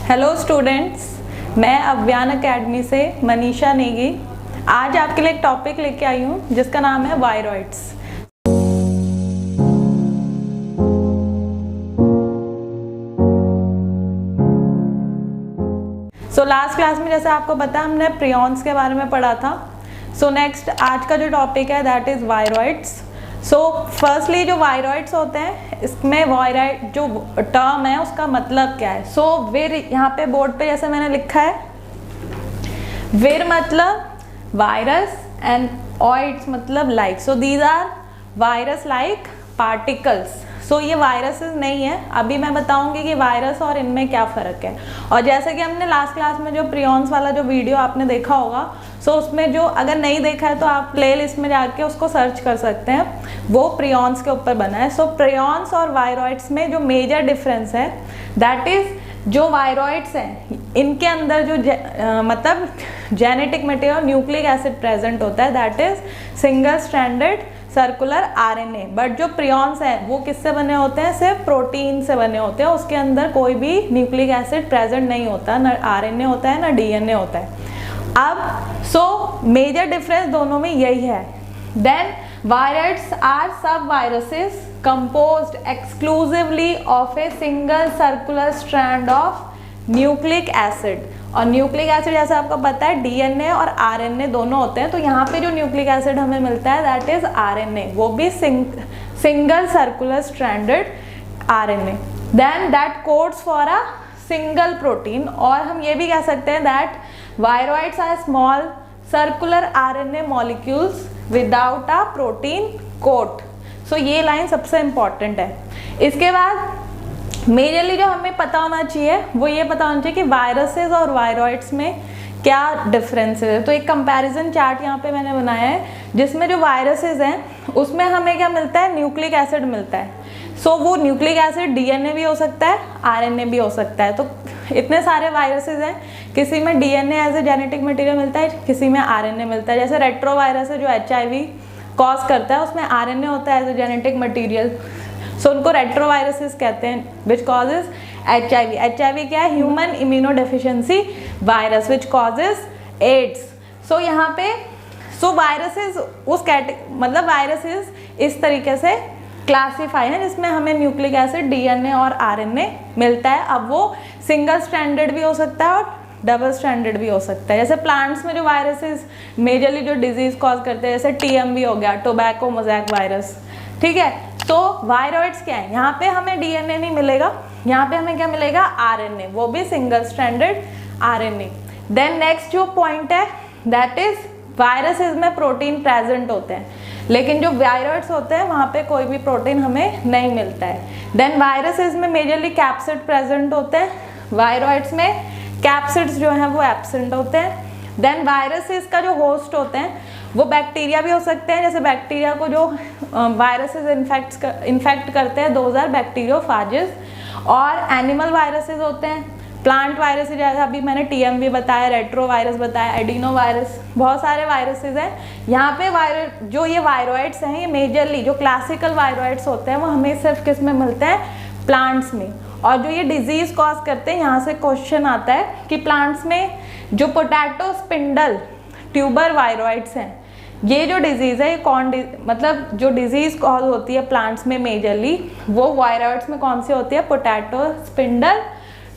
Hello students, मैं Avyan academy से मनीषा नेगी आज आपके लिए एक टॉपिक लेके आई हूँ जिसका नाम है वायरॉइड्स। लास्ट क्लास में जैसे आपको पता है हमने प्रियॉन्स के बारे में पढ़ा था। नेक्स्ट आज का जो टॉपिक है दैट इज वायरॉइड्स। फर्स्टली जो वायरॉइड्स होते हैं, इसमें वायरॉइड जो टर्म है उसका मतलब क्या है। विर यहाँ पे बोर्ड पे जैसे मैंने लिखा है, विर मतलब वायरस एंड ऑइड्स मतलब like. These are virus like particles. ये वायरसेस नहीं है। अभी मैं बताऊंगी कि वायरस और इनमें क्या फ़र्क है। और जैसे कि हमने लास्ट क्लास में जो प्रियॉन्स वाला जो वीडियो आपने देखा होगा, उसमें जो अगर नहीं देखा है तो आप प्ले लिस्ट में जाके उसको सर्च कर सकते हैं, वो प्रियॉन्स के ऊपर बना है। प्रियॉन्स और वायरॉइड्स में जो मेजर डिफरेंस है दैट इज़ जो वायरॉइड्स हैं इनके अंदर जो मतलब genetic material nucleic acid present होता है, that is single stranded circular RNA. But जो प्रियॉन्स हैं वो किससे बने होते हैं? सिर्फ प्रोटीन से बने होते हैं। उसके अंदर कोई भी न्यूक्लिक एसिड प्रेजेंट नहीं होता, ना आरएनए होता है ना डीएनए होता है। अब मेजर डिफरेंस दोनों में यही है। देन वायरॉइड्स आर सब viruses composed exclusively of a single circular strand of nucleic acid. और न्यूक्लिक एसिड जैसे आपको पता है डीएनए और आरएनए दोनों होते हैं। तो यहाँ पे जो न्यूक्लिक एसिड हमें मिलता है दैट इज आरएनए, वो भी single circular stranded RNA. Then that codes for a single protein. और हम ये भी कह सकते हैं that viroids are small circular RNA molecules without a protein coat. ये लाइन सबसे इंपॉर्टेंट है। इसके बाद मेजरली जो हमें पता होना चाहिए वो ये पता होना चाहिए कि वायरसेस और वायरॉइड्स में क्या डिफरेंस है। तो एक कंपैरिजन चार्ट यहाँ पे मैंने बनाया है जिसमें जो वायरसेस हैं उसमें हमें क्या मिलता है? न्यूक्लिक एसिड मिलता है। वो न्यूक्लिक एसिड डीएनए भी हो सकता है, आरएनए भी हो सकता है। तो इतने सारे वायरसेस हैं, किसी में DNA as a genetic material मिलता है, किसी में आरएनए मिलता है। जैसे रेट्रोवायरस है जो एचआईवी कॉज करता है, उसमें आरएनए होता है एज ए जेनेटिक मटीरियल। उनको रेट्रोवायरसेस कहते हैं विच कॉजेज एचआईवी। एचआईवी क्या है? Human immunodeficiency virus which causes AIDS. यहाँ पे वायरसेस उस मतलब वायरसेस इस तरीके से क्लासीफाई है जिसमें हमें न्यूक्लिक एसिड डीएनए और आरएनए मिलता है। अब वो सिंगल स्ट्रैंडेड भी हो सकता है और डबल स्ट्रैंडेड भी हो सकता है। जैसे प्लांट्स में जो वायरसेस मेजरली जो डिजीज कॉज करते हैं, जैसे टीएमवी हो गया, टोबैको मोज़ैक वायरस, ठीक है। वायरॉइड्स क्या है? यहाँ पे हमें डीएनए नहीं मिलेगा, यहाँ पे हमें क्या मिलेगा? आरएनए, वो भी single stranded RNA. Then next जो पॉइंट है दैट इज वायरसेस में प्रोटीन प्रेजेंट होते हैं, लेकिन जो वायरॉइड्स होते हैं वहाँ पे कोई भी प्रोटीन हमें नहीं मिलता है। देन वायरसेस में मेजरली कैप्सिड प्रेजेंट होते हैं, वायरॉइड्स में कैप्सिड्स जो हैं वो एब्सेंट होते हैं। देन वायरसेस का जो होस्ट होते हैं वो बैक्टीरिया भी हो सकते हैं। जैसे बैक्टीरिया को जो वायरसेस इन्फेक्ट करते हैं दोज आर बैक्टीरियोफाजेस। और एनिमल वायरसेस होते हैं, प्लांट वायरस जैसे अभी मैंने टीएमवी बताया, रेट्रो वायरस बताया, एडिनो वायरस, बहुत सारे वायरसेस हैं। यहाँ पे जो ये वायरॉइड्स हैं ये मेजरली जो क्लासिकल वायरॉइड्स होते हैं वो हमें सिर्फ किस में मिलते हैं? प्लांट्स में। और जो ये डिजीज कॉज करते हैं, यहाँ से क्वेश्चन आता है कि प्लांट्स में जो पोटैटो स्पिंडल ट्यूबर वायरॉइड्स हैं, ये जो डिजीज़ है ये कौन मतलब जो डिजीज़ कॉज होती है प्लांट्स में मेजरली, वो वायरॉइड्स में कौन सी होती है? Potato spindle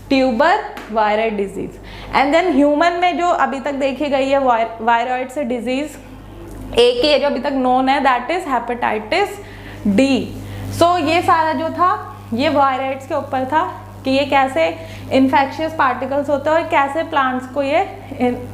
tuber viroid disease. And then human में जो अभी तक देखी गई है वायरॉइड से डिजीज़, एक ही है जो अभी तक नोन है दैट इज़ हेपेटाइटिस डी। ये सारा जो था ये वायरॉइड्स के ऊपर था कि ये कैसे इन्फेक्शियस पार्टिकल्स होते हैं और कैसे प्लांट्स को ये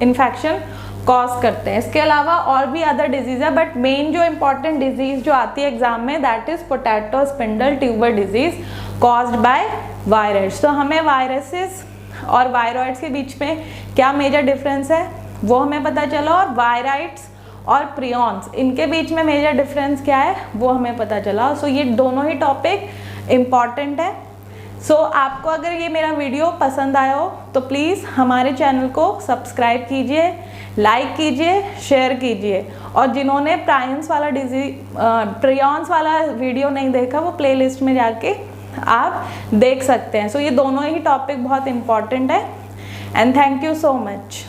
इन्फेक्शन कॉज करते हैं। इसके अलावा और भी अदर डिजीज है, बट मेन जो इम्पॉर्टेंट डिजीज जो आती है एग्जाम में that is potato spindle tuber disease caused by virus. तो हमें वायरसेस और वायरॉइड्स के बीच में क्या मेजर डिफरेंस है वो हमें पता चला, और वायरॉइड्स और प्रियॉन्स इनके बीच में मेजर डिफरेंस क्या है वो हमें पता चला। ये दोनों ही टॉपिक इम्पॉर्टेंट है। आपको अगर ये मेरा वीडियो पसंद आया हो तो प्लीज़ हमारे चैनल को सब्सक्राइब कीजिए, लाइक कीजिए, शेयर कीजिए। और जिन्होंने प्रियॉन्स वाला वीडियो नहीं देखा वो प्लेलिस्ट में जाके आप देख सकते हैं। सो ये दोनों ही टॉपिक बहुत इंपॉर्टेंट है and thank you so much.